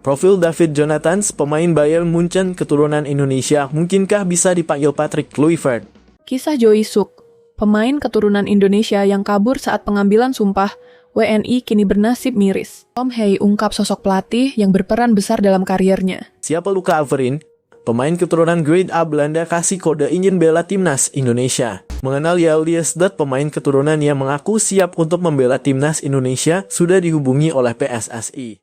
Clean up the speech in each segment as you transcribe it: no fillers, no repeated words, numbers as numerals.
Profil David Jonathans, pemain Bayern Munchen keturunan Indonesia, mungkinkah bisa dipanggil Patrick Kluivert? Kisah Jo Isuk, pemain keturunan Indonesia yang kabur saat pengambilan sumpah WNI kini bernasib miris. Tom Hey ungkap sosok pelatih yang berperan besar dalam kariernya. Siapa Luca Averin? Pemain keturunan Grade A Belanda kasih kode ingin bela timnas Indonesia. Mengenal Yildiz Dut, pemain keturunan yang mengaku siap untuk membela timnas Indonesia, sudah dihubungi oleh PSSI.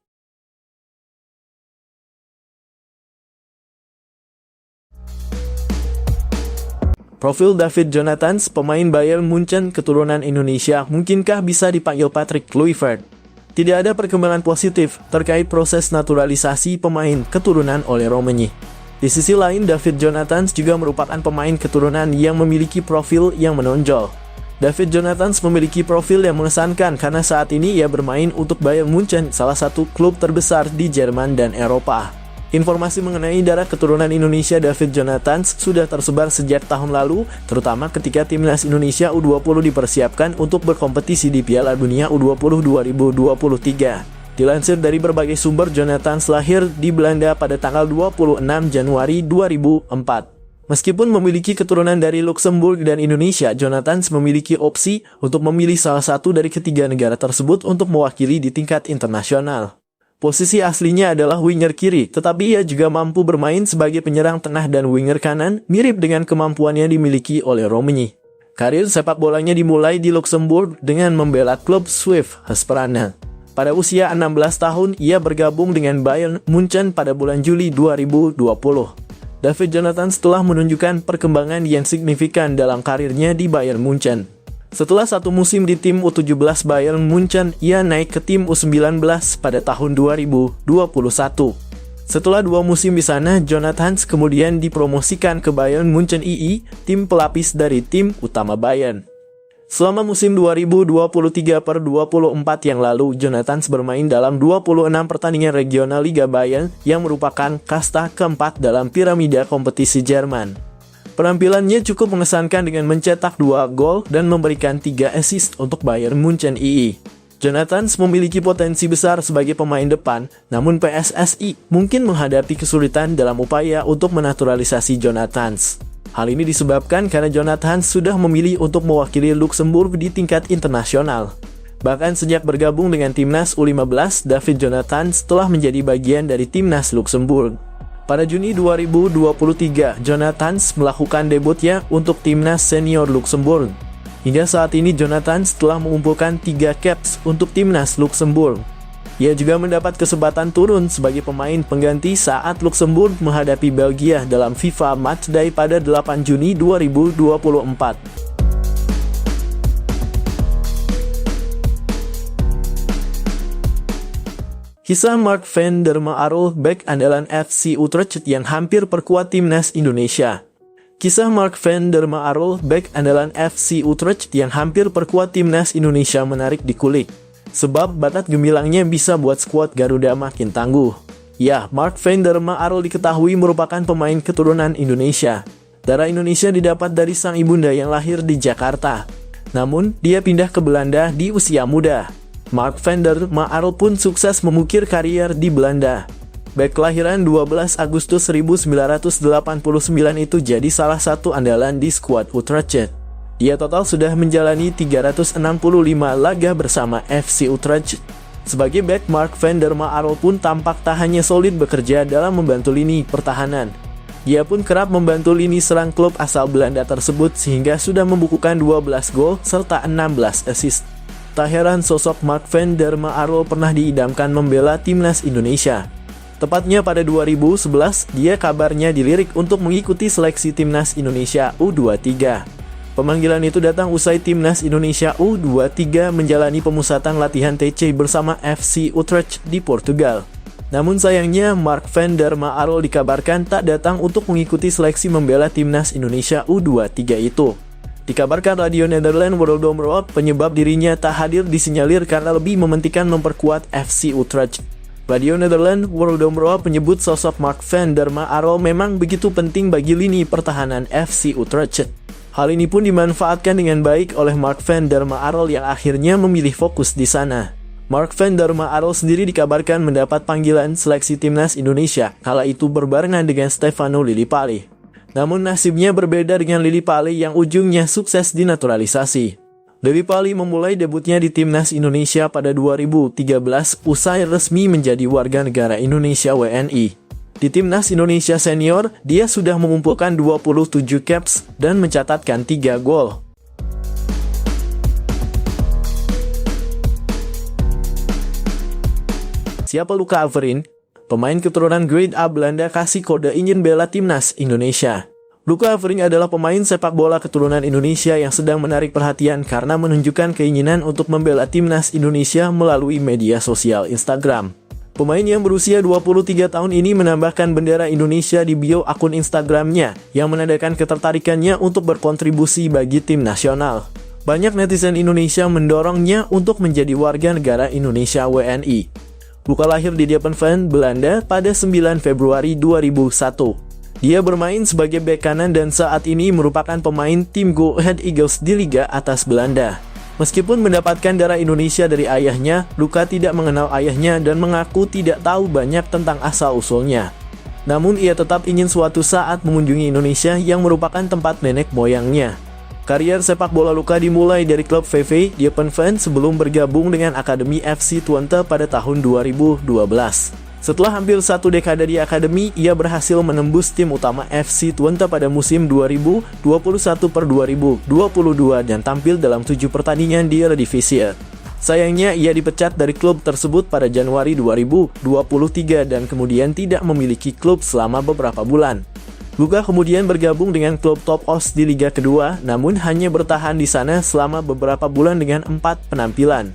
Profil David Jonathans, pemain Bayern Munchen keturunan Indonesia, mungkinkah bisa dipanggil Patrick Kluivert? Tidak ada perkembangan positif terkait proses naturalisasi pemain keturunan oleh Romani. Di sisi lain, David Jonathans juga merupakan pemain keturunan yang memiliki profil yang menonjol. David Jonathans memiliki profil yang mengesankan karena saat ini ia bermain untuk Bayern Munchen, salah satu klub terbesar di Jerman dan Eropa. Informasi mengenai darah keturunan Indonesia David Jonathans sudah tersebar sejak tahun lalu, terutama ketika timnas Indonesia U20 dipersiapkan untuk berkompetisi di Piala Dunia U20 2023. Dilansir dari berbagai sumber, Jonathans lahir di Belanda pada tanggal 26 Januari 2004. Meskipun memiliki keturunan dari Luxembourg dan Indonesia, Jonathans memiliki opsi untuk memilih salah satu dari ketiga negara tersebut untuk mewakili di tingkat internasional. Posisi aslinya adalah winger kiri, tetapi ia juga mampu bermain sebagai penyerang tengah dan winger kanan, mirip dengan kemampuannya dimiliki oleh Romani. Karir sepak bolanya dimulai di Luxembourg dengan membela klub Swift Esperance. Pada usia 16 tahun, ia bergabung dengan Bayern Munchen pada bulan Juli 2020. David Jonathans telah menunjukkan perkembangan yang signifikan dalam karirnya di Bayern Munchen. Setelah satu musim di tim U17 Bayern Munchen, ia naik ke tim U19 pada tahun 2021. Setelah 2 musim di sana, Jonathans kemudian dipromosikan ke Bayern Munchen II, tim pelapis dari tim utama Bayern. Selama musim 2023-24 yang lalu, Jonathans bermain dalam 26 pertandingan regional Liga Bayern yang merupakan kasta keempat dalam piramida kompetisi Jerman. Penampilannya cukup mengesankan dengan mencetak 2 gol dan memberikan 3 assist untuk Bayern Munchen II. Jonathans memiliki potensi besar sebagai pemain depan, namun PSSI mungkin menghadapi kesulitan dalam upaya untuk menaturalisasi Jonathans. Hal ini disebabkan karena Jonathans sudah memilih untuk mewakili Luxembourg di tingkat internasional. Bahkan sejak bergabung dengan timnas U15, David Jonathans telah menjadi bagian dari timnas Luxembourg. Pada Juni 2023, Jonathans melakukan debutnya untuk timnas senior Luxembourg. Hingga saat ini, Jonathans telah mengumpulkan 3 caps untuk timnas Luxembourg. Ia juga mendapat kesempatan turun sebagai pemain pengganti saat Luxembourg menghadapi Belgia dalam FIFA Matchday pada 8 Juni 2024. Kisah Mark van der Marel, bek andalan FC Utrecht yang hampir perkuat timnas Indonesia. Kisah Mark van der Marel, bek andalan FC Utrecht yang hampir perkuat timnas Indonesia menarik dikulik. Sebab bakat gemilangnya bisa buat skuad Garuda makin tangguh. Ya, Mark van der Marel diketahui merupakan pemain keturunan Indonesia. Darah Indonesia didapat dari sang ibunda yang lahir di Jakarta. Namun, dia pindah ke Belanda di usia muda. Mark van der Marel pun sukses mengukir karier di Belanda. Bek kelahiran 12 Agustus 1989 itu jadi salah satu andalan di skuad Utrecht. Dia total sudah menjalani 365 laga bersama FC Utrecht. Sebagai bek, Mark van der Marel pun tampak tak hanya solid bekerja dalam membantu lini pertahanan. Dia pun kerap membantu lini serang klub asal Belanda tersebut sehingga sudah membukukan 12 gol serta 16 assist. Tak heran sosok Mark van der Marel pernah diidamkan membela timnas Indonesia. Tepatnya pada 2011, dia kabarnya dilirik untuk mengikuti seleksi timnas Indonesia U23. Pemanggilan itu datang usai timnas Indonesia U23 menjalani pemusatan latihan TC bersama FC Utrecht di Portugal. Namun sayangnya, Mark van der Marel dikabarkan tak datang untuk mengikuti seleksi membela timnas Indonesia U23 itu. Dikabarkan Radio Nederland World penyebab dirinya tak hadir disinyalir karena lebih mementingkan memperkuat FC Utrecht. Radio Nederland World menyebut sosok Mark van der Marel memang begitu penting bagi lini pertahanan FC Utrecht. Hal ini pun dimanfaatkan dengan baik oleh Mark van der Marel yang akhirnya memilih fokus di sana. Mark van der Marel sendiri dikabarkan mendapat panggilan seleksi timnas Indonesia, kala itu berbarengan dengan Stefano Lillipali. Namun nasibnya berbeda dengan Lillipali yang ujungnya sukses dinaturalisasi. Lillipali memulai debutnya di timnas Indonesia pada 2013 usai resmi menjadi warga negara Indonesia WNI. Di timnas Indonesia senior, dia sudah mengumpulkan 27 caps dan mencatatkan 3 gol. Siapa Luca Averin? Pemain keturunan Grade A Belanda kasih kode ingin bela timnas Indonesia. Luca Averin adalah pemain sepak bola keturunan Indonesia yang sedang menarik perhatian karena menunjukkan keinginan untuk membela timnas Indonesia melalui media sosial Instagram. Pemain yang berusia 23 tahun ini menambahkan bendera Indonesia di bio akun Instagramnya yang menandakan ketertarikannya untuk berkontribusi bagi tim nasional. Banyak netizen Indonesia mendorongnya untuk menjadi warga negara Indonesia WNI. Luca lahir di Diepenveen, Belanda pada 9 Februari 2001. Dia bermain sebagai bek kanan dan saat ini merupakan pemain tim Go Ahead Eagles di Liga Atas Belanda. Meskipun mendapatkan darah Indonesia dari ayahnya, Luca tidak mengenal ayahnya dan mengaku tidak tahu banyak tentang asal-usulnya. Namun ia tetap ingin suatu saat mengunjungi Indonesia yang merupakan tempat nenek moyangnya. Karier sepak bola Luca dimulai dari klub VV Diepenveen sebelum bergabung dengan Akademi FC Twente pada tahun 2012. Setelah hampir 1 dekade di akademi, ia berhasil menembus tim utama FC Twente pada musim 2021-2022 dan tampil dalam 7 pertandingan di Eredivisie. Sayangnya, ia dipecat dari klub tersebut pada Januari 2023 dan kemudian tidak memiliki klub selama beberapa bulan. Luca kemudian bergabung dengan klub Top Os di Liga Kedua, namun hanya bertahan di sana selama beberapa bulan dengan 4 penampilan.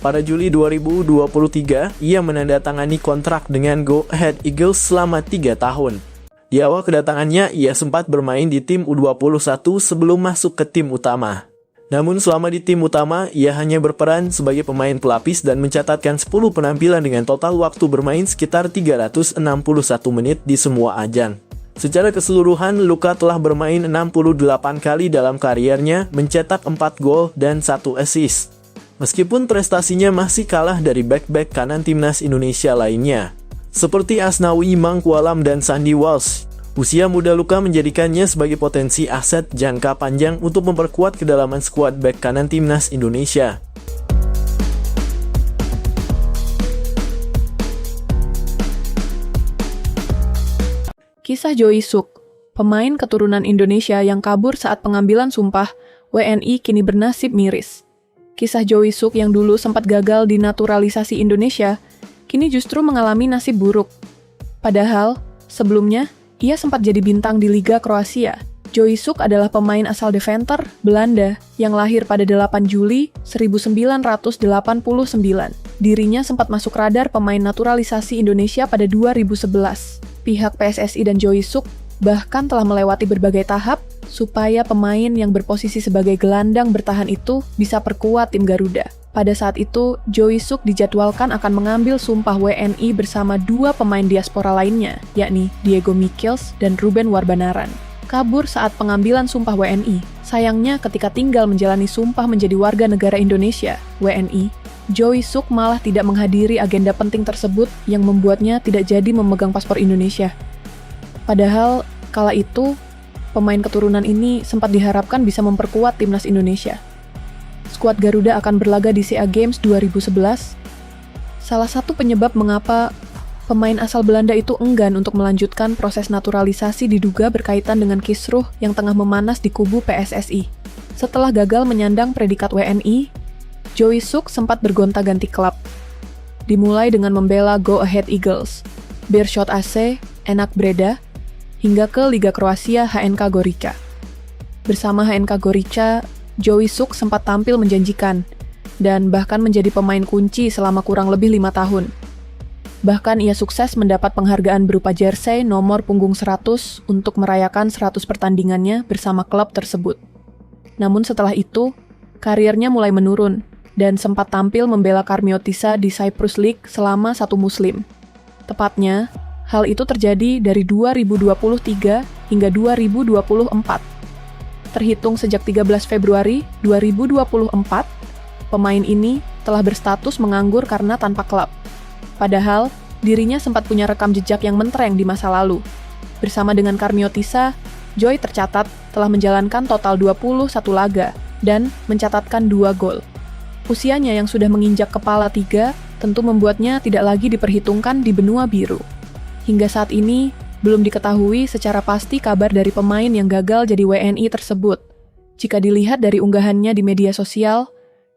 Pada Juli 2023, ia menandatangani kontrak dengan Go Ahead Eagles selama 3 tahun. Di awal kedatangannya, ia sempat bermain di tim U21 sebelum masuk ke tim utama. Namun selama di tim utama, ia hanya berperan sebagai pemain pelapis dan mencatatkan 10 penampilan dengan total waktu bermain sekitar 361 menit di semua ajang. Secara keseluruhan, Luca telah bermain 68 kali dalam kariernya, mencetak 4 gol dan 1 assist. Meskipun prestasinya masih kalah dari bek-bek kanan timnas Indonesia lainnya, seperti Asnawi Mangkualam dan Sandy Walsh, usia muda Luca menjadikannya sebagai potensi aset jangka panjang untuk memperkuat kedalaman skuad bek kanan timnas Indonesia. Kisah Joey Suk, pemain keturunan Indonesia yang kabur saat pengambilan sumpah WNI kini bernasib miris. Kisah Joey Suk yang dulu sempat gagal dinaturalisasi Indonesia, kini justru mengalami nasib buruk. Padahal, sebelumnya, ia sempat jadi bintang di Liga Kroasia. Joey Suk adalah pemain asal Deventer, Belanda, yang lahir pada 8 Juli 1989. Dirinya sempat masuk radar pemain naturalisasi Indonesia pada 2011. Pihak PSSI dan Joey Suk bahkan telah melewati berbagai tahap supaya pemain yang berposisi sebagai gelandang bertahan itu bisa perkuat tim Garuda. Pada saat itu, Joey Suk dijadwalkan akan mengambil sumpah WNI bersama 2 pemain diaspora lainnya, yakni Diego Michels dan Ruben Warbanaran. Kabur saat pengambilan sumpah WNI. Sayangnya ketika tinggal menjalani sumpah menjadi warga negara Indonesia, WNI, Joey Suk malah tidak menghadiri agenda penting tersebut yang membuatnya tidak jadi memegang paspor Indonesia. Padahal, kala itu, pemain keturunan ini sempat diharapkan bisa memperkuat timnas Indonesia. Skuad Garuda akan berlaga di SEA Games 2011. Salah satu penyebab mengapa pemain asal Belanda itu enggan untuk melanjutkan proses naturalisasi diduga berkaitan dengan kisruh yang tengah memanas di kubu PSSI. Setelah gagal menyandang predikat WNI, Joey Suk sempat bergonta-ganti klub. Dimulai dengan membela Go Ahead Eagles, Beerschot AC, Enak Breda, hingga ke Liga Kroasia HNK Gorica. Bersama HNK Gorica, Joey Suk sempat tampil menjanjikan, dan bahkan menjadi pemain kunci selama kurang lebih 5 tahun. Bahkan ia sukses mendapat penghargaan berupa jersey nomor punggung 100 untuk merayakan 100 pertandingannya bersama klub tersebut. Namun setelah itu, karirnya mulai menurun, dan sempat tampil membela Karmiotissa di Cyprus League selama 1 musim. Tepatnya, hal itu terjadi dari 2023 hingga 2024. Terhitung sejak 13 Februari 2024, pemain ini telah berstatus menganggur karena tanpa klub. Padahal, dirinya sempat punya rekam jejak yang mentereng di masa lalu. Bersama dengan Carmio Tissa, Joy tercatat telah menjalankan total 21 laga dan mencatatkan 2 gol. Usianya yang sudah menginjak kepala 3 tentu membuatnya tidak lagi diperhitungkan di benua biru. Hingga saat ini, belum diketahui secara pasti kabar dari pemain yang gagal jadi WNI tersebut. Jika dilihat dari unggahannya di media sosial,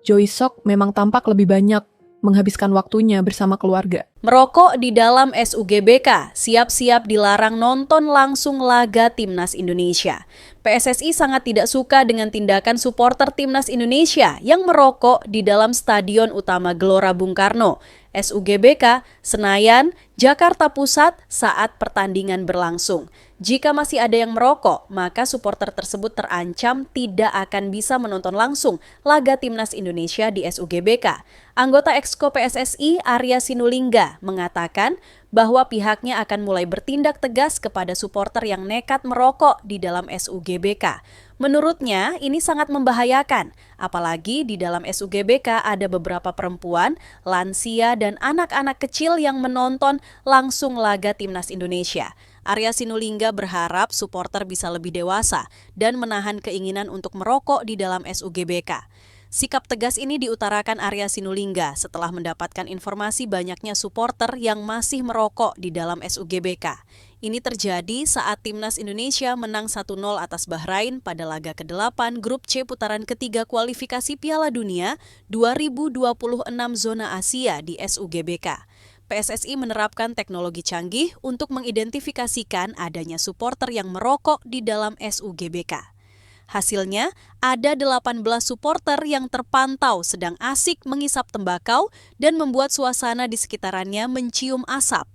Joy Sok memang tampak lebih banyak menghabiskan waktunya bersama keluarga. Merokok di dalam SUGBK, siap-siap dilarang nonton langsung laga Timnas Indonesia. PSSI sangat tidak suka dengan tindakan supporter Timnas Indonesia yang merokok di dalam Stadion Utama Gelora Bung Karno, SUGBK, Senayan, Jakarta Pusat saat pertandingan berlangsung. Jika masih ada yang merokok, maka supporter tersebut terancam tidak akan bisa menonton langsung laga Timnas Indonesia di SUGBK. Anggota Exco PSSI Arya Sinulinga mengatakan bahwa pihaknya akan mulai bertindak tegas kepada supporter yang nekat merokok di dalam SUGBK. Menurutnya, ini sangat membahayakan, apalagi di dalam SUGBK ada beberapa perempuan, lansia, dan anak-anak kecil yang menonton langsung laga Timnas Indonesia. Arya Sinulinga berharap supporter bisa lebih dewasa dan menahan keinginan untuk merokok di dalam SUGBK. Sikap tegas ini diutarakan Arya Sinulinga setelah mendapatkan informasi banyaknya supporter yang masih merokok di dalam SUGBK. Ini terjadi saat Timnas Indonesia menang 1-0 atas Bahrain pada laga ke-8 Grup C putaran ketiga kualifikasi Piala Dunia 2026 zona Asia di SUGBK. PSSI menerapkan teknologi canggih untuk mengidentifikasikan adanya supporter yang merokok di dalam SUGBK. Hasilnya, ada 18 supporter yang terpantau sedang asik mengisap tembakau dan membuat suasana di sekitarannya mencium asap.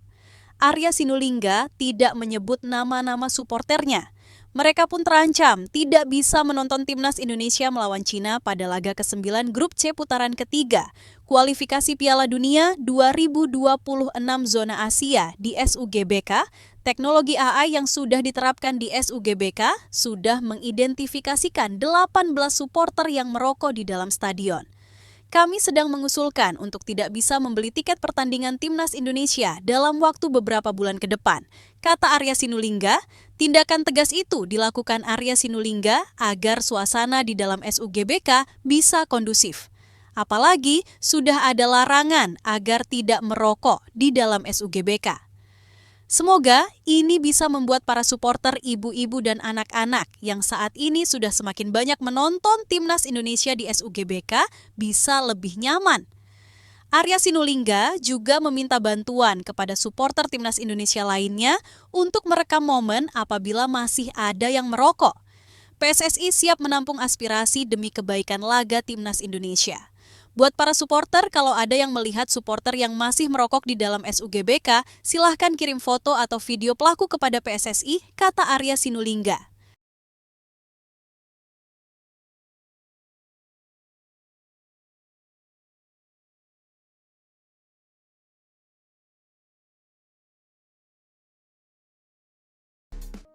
Arya Sinulinga tidak menyebut nama-nama supporternya. Mereka pun terancam tidak bisa menonton Timnas Indonesia melawan Cina pada laga ke-9 Grup C putaran ketiga, kualifikasi Piala Dunia 2026 zona Asia di SUGBK. Teknologi AI yang sudah diterapkan di SUGBK sudah mengidentifikasikan 18 supporter yang merokok di dalam stadion. Kami sedang mengusulkan untuk tidak bisa membeli tiket pertandingan Timnas Indonesia dalam waktu beberapa bulan ke depan, kata Arya Sinulinga. Tindakan tegas itu dilakukan Arya Sinulinga agar suasana di dalam SUGBK bisa kondusif. Apalagi sudah ada larangan agar tidak merokok di dalam SUGBK. Semoga ini bisa membuat para supporter ibu-ibu dan anak-anak yang saat ini sudah semakin banyak menonton Timnas Indonesia di SUGBK bisa lebih nyaman. Arya Sinulinga juga meminta bantuan kepada supporter Timnas Indonesia lainnya untuk merekam momen apabila masih ada yang merokok. PSSI siap menampung aspirasi demi kebaikan laga Timnas Indonesia. Buat para supporter, kalau ada yang melihat supporter yang masih merokok di dalam SUGBK, silahkan kirim foto atau video pelaku kepada PSSI, kata Arya Sinulinga.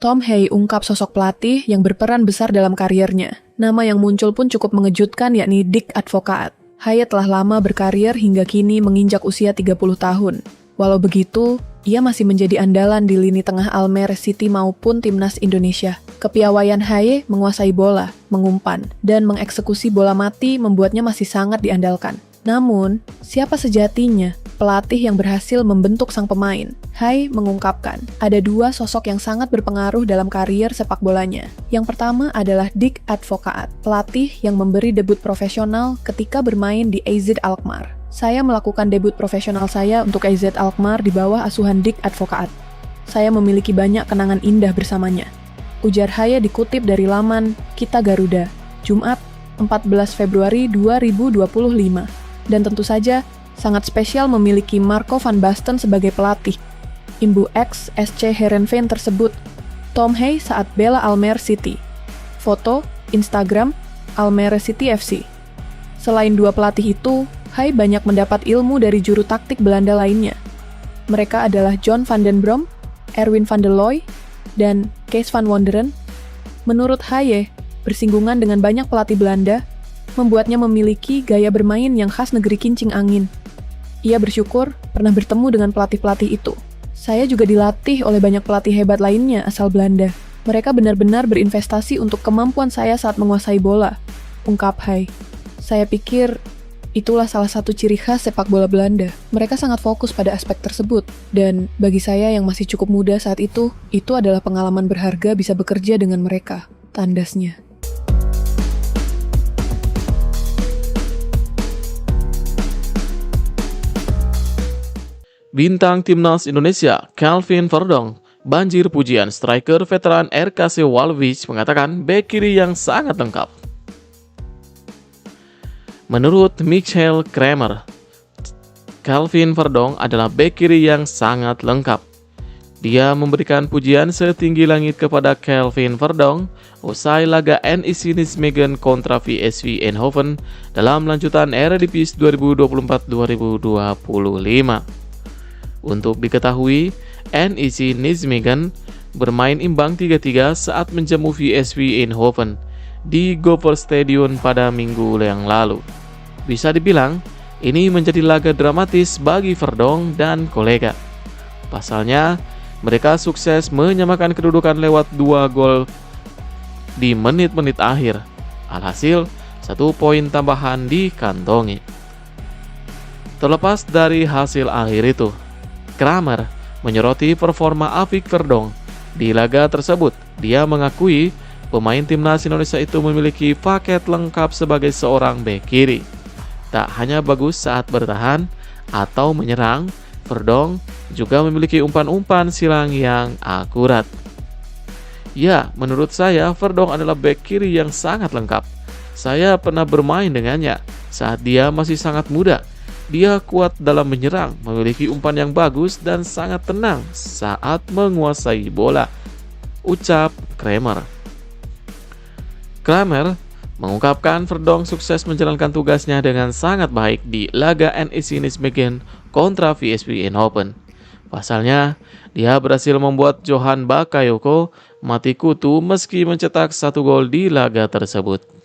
Tom Hay ungkap sosok pelatih yang berperan besar dalam kariernya. Nama yang muncul pun cukup mengejutkan, yakni Dick Advocaat. Hay telah lama berkarir hingga kini menginjak usia 30 tahun. Walau begitu, ia masih menjadi andalan di lini tengah Almere City maupun Timnas Indonesia. Kepiawaian Hay menguasai bola, mengumpan, dan mengeksekusi bola mati membuatnya masih sangat diandalkan. Namun, siapa sejatinya pelatih yang berhasil membentuk sang pemain? Hay mengungkapkan, ada dua sosok yang sangat berpengaruh dalam karier sepak bolanya. Yang pertama adalah Dick Advocaat, pelatih yang memberi debut profesional ketika bermain di AZ Alkmaar. Saya melakukan debut profesional saya untuk AZ Alkmaar di bawah asuhan Dick Advocaat. Saya memiliki banyak kenangan indah bersamanya. Ujar Hay dikutip dari laman Kita Garuda, Jumat 14 Februari 2025. Dan tentu saja, sangat spesial memiliki Marco van Basten sebagai pelatih. Imbu ex SC Heerenveen tersebut, Tom Hay saat bela Almere City. Foto, Instagram, Almere City FC. Selain dua pelatih itu, Hay banyak mendapat ilmu dari juru taktik Belanda lainnya. Mereka adalah John van den Brom, Erwin van der Looy, dan Kees van Wonderen. Menurut Hay, bersinggungan dengan banyak pelatih Belanda, membuatnya memiliki gaya bermain yang khas negeri kincing angin. Ia bersyukur pernah bertemu dengan pelatih-pelatih itu. Saya juga dilatih oleh banyak pelatih hebat lainnya asal Belanda. Mereka benar-benar berinvestasi untuk kemampuan saya saat menguasai bola, ungkap Hai. Saya pikir itulah salah satu ciri khas sepak bola Belanda. Mereka sangat fokus pada aspek tersebut. Dan bagi saya yang masih cukup muda saat itu adalah pengalaman berharga bisa bekerja dengan mereka, tandasnya. Bintang Timnas Indonesia, Calvin Verdong, banjir pujian. Striker veteran RKC Waalwijk mengatakan bek kiri yang sangat lengkap. Menurut Michael Kramer, Calvin Verdong adalah bek kiri yang sangat lengkap. Dia memberikan pujian setinggi langit kepada Calvin Verdong usai laga NEC Nijmegen kontra VSV Eindhoven dalam lanjutan Eredivisie 2024-2025. Untuk diketahui, NEC Nijmegen bermain imbang 3-3 saat menjamu VSV Eindhoven di Gophers-Stadion pada minggu yang lalu. Bisa dibilang, ini menjadi laga dramatis bagi Verdong dan kolega. Pasalnya, mereka sukses menyamakan kedudukan lewat 2 gol di menit-menit akhir. Alhasil, 1 poin tambahan dikantongi. Terlepas dari hasil akhir itu, Kramer menyoroti performa Avik Verdong. Di laga tersebut, dia mengakui pemain timnas Indonesia itu memiliki paket lengkap sebagai seorang bek kiri. Tak hanya bagus saat bertahan atau menyerang, Verdong juga memiliki umpan-umpan silang yang akurat. Ya, menurut saya Verdong adalah bek kiri yang sangat lengkap. Saya pernah bermain dengannya saat dia masih sangat muda. Dia kuat dalam menyerang, memiliki umpan yang bagus dan sangat tenang saat menguasai bola, ucap Kramer. Kramer mengungkapkan Verdong sukses menjalankan tugasnya dengan sangat baik di laga NEC Nijmegen kontra VSV Eindhoven. Pasalnya, dia berhasil membuat Johan Bakayoko mati kutu meski mencetak 1 gol di laga tersebut.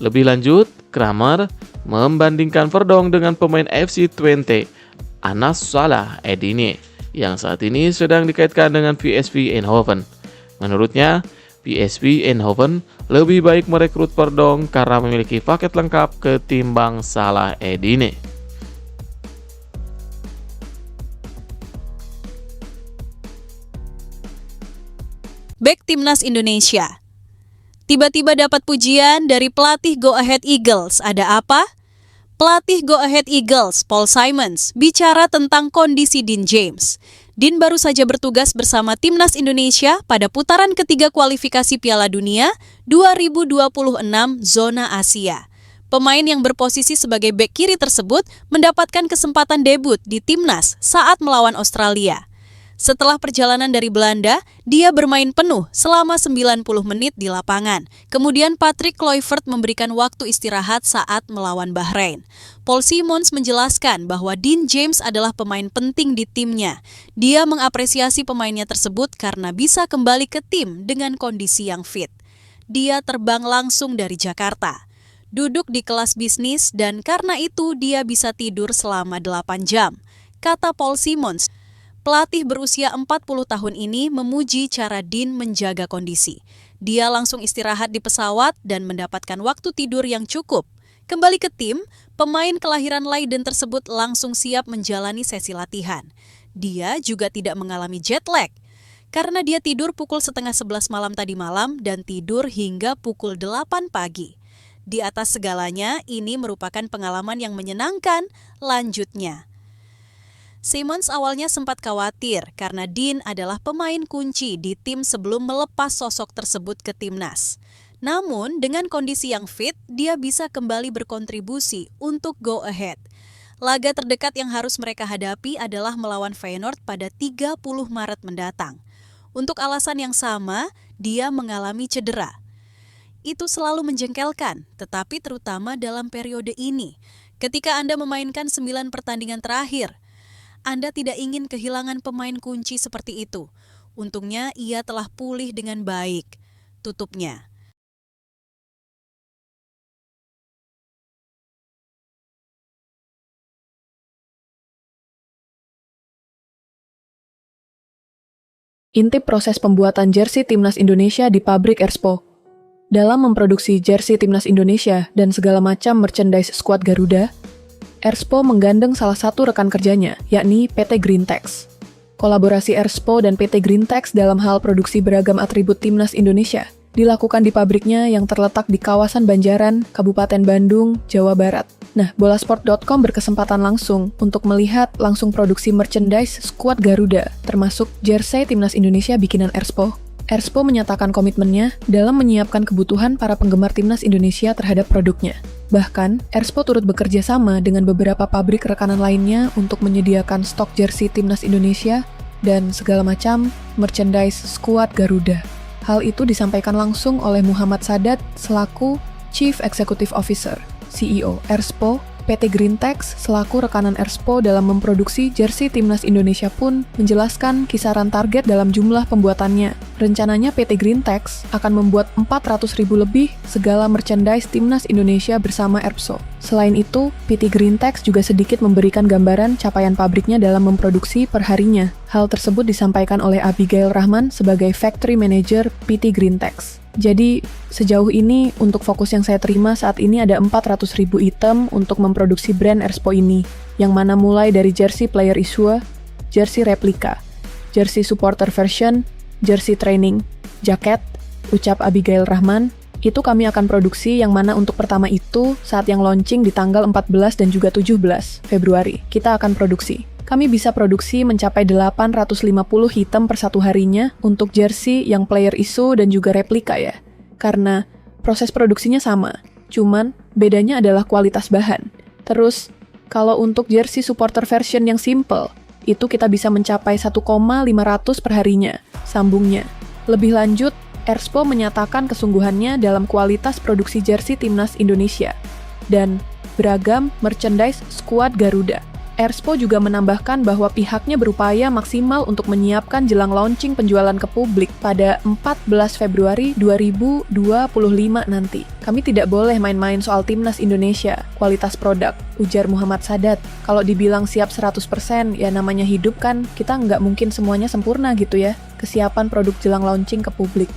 Lebih lanjut, Kramer membandingkan Verdong dengan pemain FC Twente, Anas Salah Edine, yang saat ini sedang dikaitkan dengan VSV Eindhoven. Menurutnya, VSV Eindhoven lebih baik merekrut Verdong karena memiliki paket lengkap ketimbang Salah Edine. Bek Timnas Indonesia tiba-tiba dapat pujian dari pelatih Go Ahead Eagles. Ada apa? Pelatih Go Ahead Eagles, Paul Simons, bicara tentang kondisi Dean James. Dean baru saja bertugas bersama Timnas Indonesia pada putaran ketiga kualifikasi Piala Dunia 2026 zona Asia. Pemain yang berposisi sebagai bek kiri tersebut mendapatkan kesempatan debut di Timnas saat melawan Australia. Setelah perjalanan dari Belanda, dia bermain penuh selama 90 menit di lapangan. Kemudian Patrick Kluivert memberikan waktu istirahat saat melawan Bahrain. Paul Simons menjelaskan bahwa Dean James adalah pemain penting di timnya. Dia mengapresiasi pemainnya tersebut karena bisa kembali ke tim dengan kondisi yang fit. Dia terbang langsung dari Jakarta, duduk di kelas bisnis, dan karena itu dia bisa tidur selama 8 jam, kata Paul Simons. Pelatih berusia 40 tahun ini memuji cara Dean menjaga kondisi. Dia langsung istirahat di pesawat dan mendapatkan waktu tidur yang cukup. Kembali ke tim, pemain kelahiran Leiden tersebut langsung siap menjalani sesi latihan. Dia juga tidak mengalami jet lag, karena dia tidur pukul 10:30 malam tadi malam dan tidur hingga pukul 8 pagi. Di atas segalanya, ini merupakan pengalaman yang menyenangkan. Lanjutnya, Simons awalnya sempat khawatir karena Dean adalah pemain kunci di tim sebelum melepas sosok tersebut ke timnas. Namun, dengan kondisi yang fit, dia bisa kembali berkontribusi untuk Go Ahead. Laga terdekat yang harus mereka hadapi adalah melawan Feyenoord pada 30 Maret mendatang. Untuk alasan yang sama, dia mengalami cedera. Itu selalu menjengkelkan, tetapi terutama dalam periode ini. Ketika Anda memainkan 9 pertandingan terakhir, Anda tidak ingin kehilangan pemain kunci seperti itu. Untungnya ia telah pulih dengan baik. tutupnya. Intip proses pembuatan jersey timnas Indonesia di pabrik Erspo. Dalam memproduksi jersey timnas Indonesia dan segala macam merchandise skuad Garuda, Erspo menggandeng salah satu rekan kerjanya, yakni PT Greentex. Kolaborasi Erspo dan PT Greentex dalam hal produksi beragam atribut timnas Indonesia dilakukan di pabriknya yang terletak di kawasan Banjaran, Kabupaten Bandung, Jawa Barat. Nah, bolasport.com berkesempatan langsung untuk melihat langsung produksi merchandise skuad Garuda, termasuk jersey timnas Indonesia bikinan Erspo. Erspo menyatakan komitmennya dalam menyiapkan kebutuhan para penggemar timnas Indonesia terhadap produknya. Bahkan, Erspo turut bekerja sama dengan beberapa pabrik rekanan lainnya untuk menyediakan stok jersey timnas Indonesia dan segala macam merchandise skuad Garuda. Hal itu disampaikan langsung oleh Muhammad Sadat selaku Chief Executive Officer, CEO Erspo. PT Greentex selaku rekanan Erspo dalam memproduksi jersey timnas Indonesia pun menjelaskan kisaran target dalam jumlah pembuatannya. Rencananya PT Greentex akan membuat 400.000 lebih segala merchandise timnas Indonesia bersama Erspo. Selain itu, PT Greentex juga sedikit memberikan gambaran capaian pabriknya dalam memproduksi perharinya. Hal tersebut disampaikan oleh Abigail Rahman sebagai Factory Manager PT Greentex. Jadi, sejauh ini untuk fokus yang saya terima saat ini ada 400.000 item untuk memproduksi brand Erspo ini, yang mana mulai dari jersey player issue, jersey replika, jersey supporter version, jersey training, jaket, ucap Abigail Rahman, itu kami akan produksi yang mana untuk pertama itu saat yang launching di tanggal 14 dan juga 17 Februari, kita akan produksi. Kami bisa produksi mencapai 850 item per satu harinya untuk jersey yang player issue dan juga replika ya. Karena proses produksinya sama, cuman bedanya adalah kualitas bahan. Terus, kalau untuk jersey supporter version yang simple, itu kita bisa mencapai 1,500 per harinya, sambungnya. Lebih lanjut, Erspo menyatakan kesungguhannya dalam kualitas produksi jersey timnas Indonesia dan beragam merchandise skuad Garuda. Erspo juga menambahkan bahwa pihaknya berupaya maksimal untuk menyiapkan jelang launching penjualan ke publik pada 14 Februari 2025 nanti. Kami tidak boleh main-main soal timnas Indonesia, kualitas produk, ujar Muhammad Sadat. Kalau dibilang siap 100%, ya namanya hidup kan, kita nggak mungkin semuanya sempurna gitu ya, kesiapan produk jelang launching ke publik.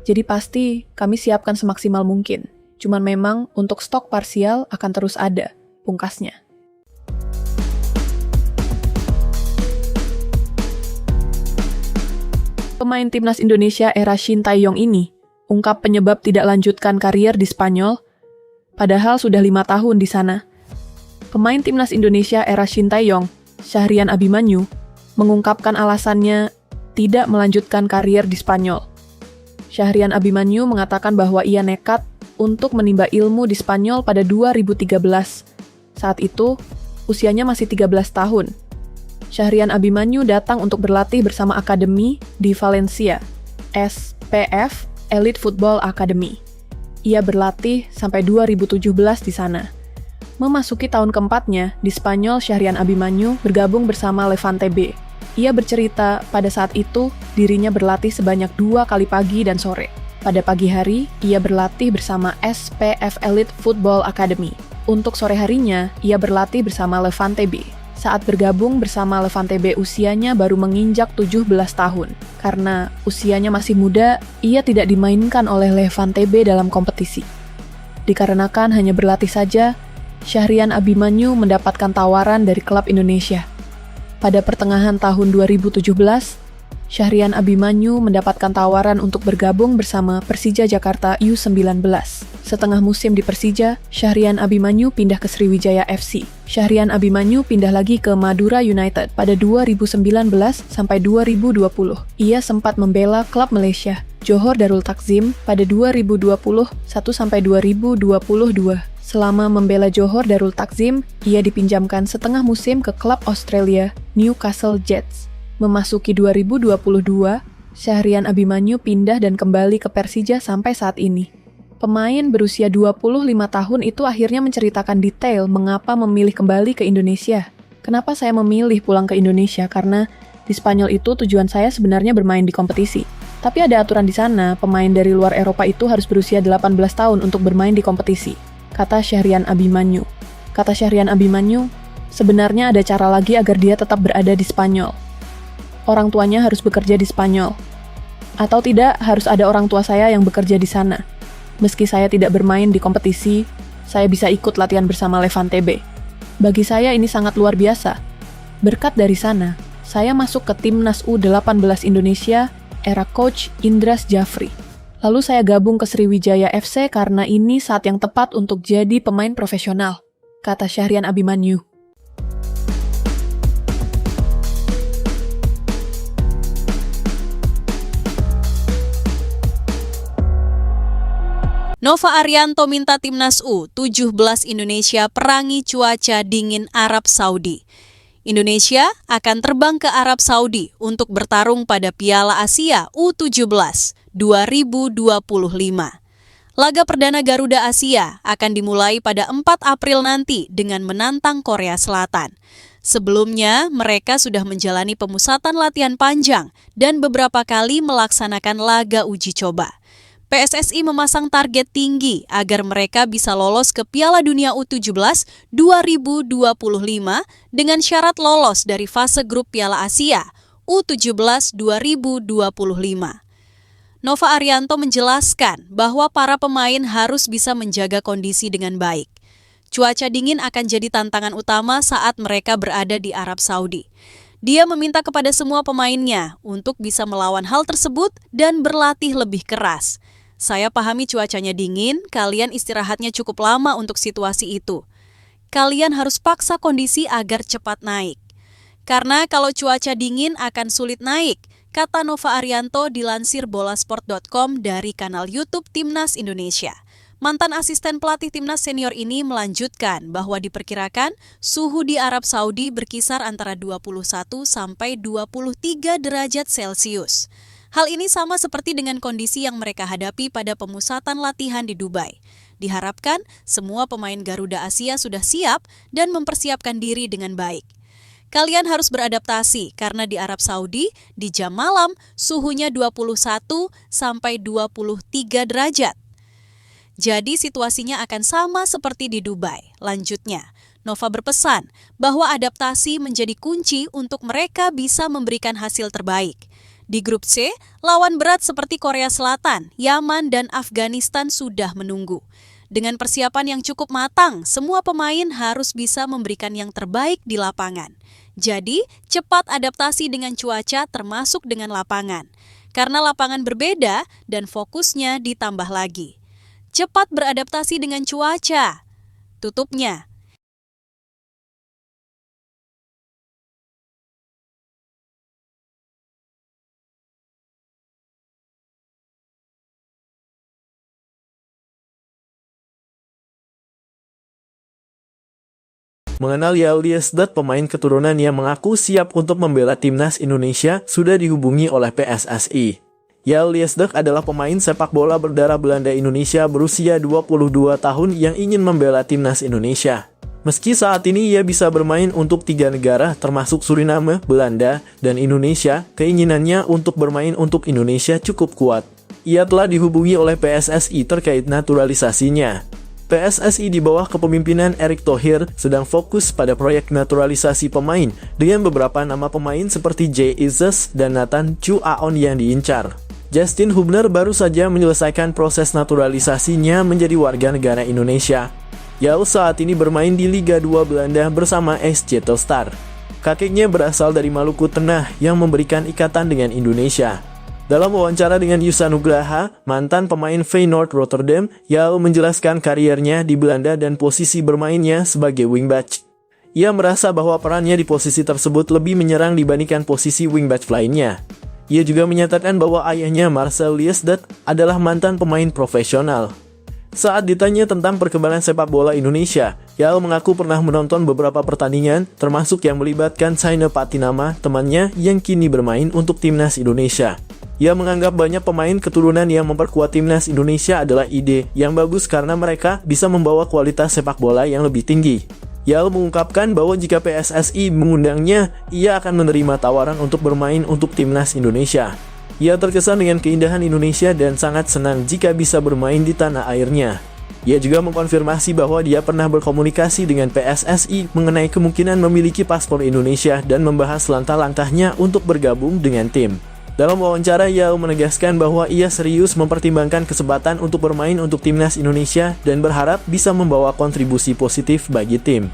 Jadi pasti kami siapkan semaksimal mungkin. Cuman memang untuk stok parsial akan terus ada, pungkasnya. Pemain timnas Indonesia era Shin Tae-yong ini ungkap penyebab tidak lanjutkan karier di Spanyol, padahal sudah 5 tahun di sana. Pemain timnas Indonesia era Shin Tae-yong, Syahrian Abimanyu, mengungkapkan alasannya tidak melanjutkan karier di Spanyol. Syahrian Abimanyu mengatakan bahwa ia nekat untuk menimba ilmu di Spanyol pada 2013. Saat itu, usianya masih 13 tahun. Syahrian Abimanyu datang untuk berlatih bersama akademi di Valencia, SPF Elite Football Academy. Ia berlatih sampai 2017 di sana. Memasuki tahun keempatnya, di Spanyol Syahrian Abimanyu bergabung bersama Levante B. Ia bercerita pada saat itu dirinya berlatih sebanyak 2 kali pagi dan sore. Pada pagi hari, ia berlatih bersama SPF Elite Football Academy. Untuk sore harinya, ia berlatih bersama Levante B. Saat bergabung bersama Levante B, usianya baru menginjak 17 tahun. Karena usianya masih muda, ia tidak dimainkan oleh Levante B dalam kompetisi. Dikarenakan hanya berlatih saja, Syahrian Abimanyu mendapatkan tawaran dari klub Indonesia. Pada pertengahan tahun 2017, Syahrian Abimanyu mendapatkan tawaran untuk bergabung bersama Persija Jakarta U19. Setelah musim di Persija, Syahrian Abimanyu pindah ke Sriwijaya FC. Syahrian Abimanyu pindah lagi ke Madura United pada 2019 sampai 2020. Ia sempat membela klub Malaysia, Johor Darul Takzim, pada 2021 sampai 2022. Selama membela Johor Darul Takzim, ia dipinjamkan setengah musim ke klub Australia, Newcastle Jets. Memasuki 2022, Syahrian Abimanyu pindah dan kembali ke Persija sampai saat ini. Pemain berusia 25 tahun itu akhirnya menceritakan detail mengapa memilih kembali ke Indonesia. Kenapa saya memilih pulang ke Indonesia? Karena di Spanyol itu tujuan saya sebenarnya bermain di kompetisi. Tapi ada aturan di sana, pemain dari luar Eropa itu harus berusia 18 tahun untuk bermain di kompetisi, kata Syahrian Abimanyu. Kata Syahrian Abimanyu, sebenarnya ada cara lagi agar dia tetap berada di Spanyol. Orang tuanya harus bekerja di Spanyol. Atau tidak, harus ada orang tua saya yang bekerja di sana. Meski saya tidak bermain di kompetisi, saya bisa ikut latihan bersama Levante B. Bagi saya ini sangat luar biasa. Berkat dari sana, saya masuk ke timnas U18 Indonesia era coach Indras Jafri. Lalu saya gabung ke Sriwijaya FC karena ini saat yang tepat untuk jadi pemain profesional, kata Syahrian Abimanyu. Nova Arianto minta timnas U17 Indonesia perangi cuaca dingin Arab Saudi. Indonesia akan terbang ke Arab Saudi untuk bertarung pada Piala Asia U17 2025. Laga perdana Garuda Asia akan dimulai pada 4 April nanti dengan menantang Korea Selatan. Sebelumnya, mereka sudah menjalani pemusatan latihan panjang dan beberapa kali melaksanakan laga uji coba. PSSI memasang target tinggi agar mereka bisa lolos ke Piala Dunia U17 2025 dengan syarat lolos dari fase grup Piala Asia U17 2025. Nova Arianto menjelaskan bahwa para pemain harus bisa menjaga kondisi dengan baik. Cuaca dingin akan jadi tantangan utama saat mereka berada di Arab Saudi. Dia meminta kepada semua pemainnya untuk bisa melawan hal tersebut dan berlatih lebih keras. Saya pahami cuacanya dingin, kalian istirahatnya cukup lama untuk situasi itu. Kalian harus paksa kondisi agar cepat naik. Karena kalau cuaca dingin akan sulit naik, kata Nova Arianto dilansir bolasport.com dari kanal YouTube Timnas Indonesia. Mantan asisten pelatih timnas senior ini melanjutkan bahwa diperkirakan suhu di Arab Saudi berkisar antara 21 sampai 23 derajat Celcius. Hal ini sama seperti dengan kondisi yang mereka hadapi pada pemusatan latihan di Dubai. Diharapkan semua pemain Garuda Asia sudah siap dan mempersiapkan diri dengan baik. Kalian harus beradaptasi karena di Arab Saudi di jam malam suhunya 21 sampai 23 derajat. Jadi situasinya akan sama seperti di Dubai. Lanjutnya, Nova berpesan bahwa adaptasi menjadi kunci untuk mereka bisa memberikan hasil terbaik. Di grup C, lawan berat seperti Korea Selatan, Yaman, dan Afghanistan sudah menunggu. Dengan persiapan yang cukup matang, semua pemain harus bisa memberikan yang terbaik di lapangan. Jadi, cepat adaptasi dengan cuaca termasuk dengan lapangan. Karena lapangan berbeda dan fokusnya ditambah lagi. Cepat beradaptasi dengan cuaca. Tutupnya. Mengenal Yael Liesdat, pemain keturunan yang mengaku siap untuk membela timnas Indonesia, sudah dihubungi oleh PSSI. Yael Liesdat adalah pemain sepak bola berdarah Belanda Indonesia berusia 22 tahun yang ingin membela timnas Indonesia. Meski saat ini ia bisa bermain untuk 3 negara termasuk Suriname, Belanda, dan Indonesia, keinginannya untuk bermain untuk Indonesia cukup kuat. Ia telah dihubungi oleh PSSI terkait naturalisasinya. PSSI di bawah kepemimpinan Erick Thohir sedang fokus pada proyek naturalisasi pemain dengan beberapa nama pemain seperti Jay Izzes dan Nathan Chu Aon yang diincar. Justin Hubner baru saja menyelesaikan proses naturalisasinya menjadi warga negara Indonesia. Yael saat ini bermain di Liga 2 Belanda bersama SC Telstar. Kakeknya berasal dari Maluku Tengah yang memberikan ikatan dengan Indonesia. Dalam wawancara dengan Yusa Nugraha, mantan pemain Feyenoord Rotterdam, Yael menjelaskan kariernya di Belanda dan posisi bermainnya sebagai wingback. Ia merasa bahwa perannya di posisi tersebut lebih menyerang dibandingkan posisi wingback lainnya. Ia juga menyatakan bahwa ayahnya Marcel Liesdat adalah mantan pemain profesional. Saat ditanya tentang perkembangan sepak bola Indonesia, Yael mengaku pernah menonton beberapa pertandingan, termasuk yang melibatkan Saina Patinama, temannya yang kini bermain untuk timnas Indonesia. Ia menganggap banyak pemain keturunan yang memperkuat timnas Indonesia adalah ide yang bagus karena mereka bisa membawa kualitas sepak bola yang lebih tinggi. Yael mengungkapkan bahwa jika PSSI mengundangnya, ia akan menerima tawaran untuk bermain untuk timnas Indonesia. Ia terkesan dengan keindahan Indonesia dan sangat senang jika bisa bermain di tanah airnya. Ia juga mengkonfirmasi bahwa dia pernah berkomunikasi dengan PSSI mengenai kemungkinan memiliki paspor Indonesia dan membahas langkah-langkahnya untuk bergabung dengan tim. Dalam wawancara, Yao menegaskan bahwa ia serius mempertimbangkan kesempatan untuk bermain untuk timnas Indonesia dan berharap bisa membawa kontribusi positif bagi tim.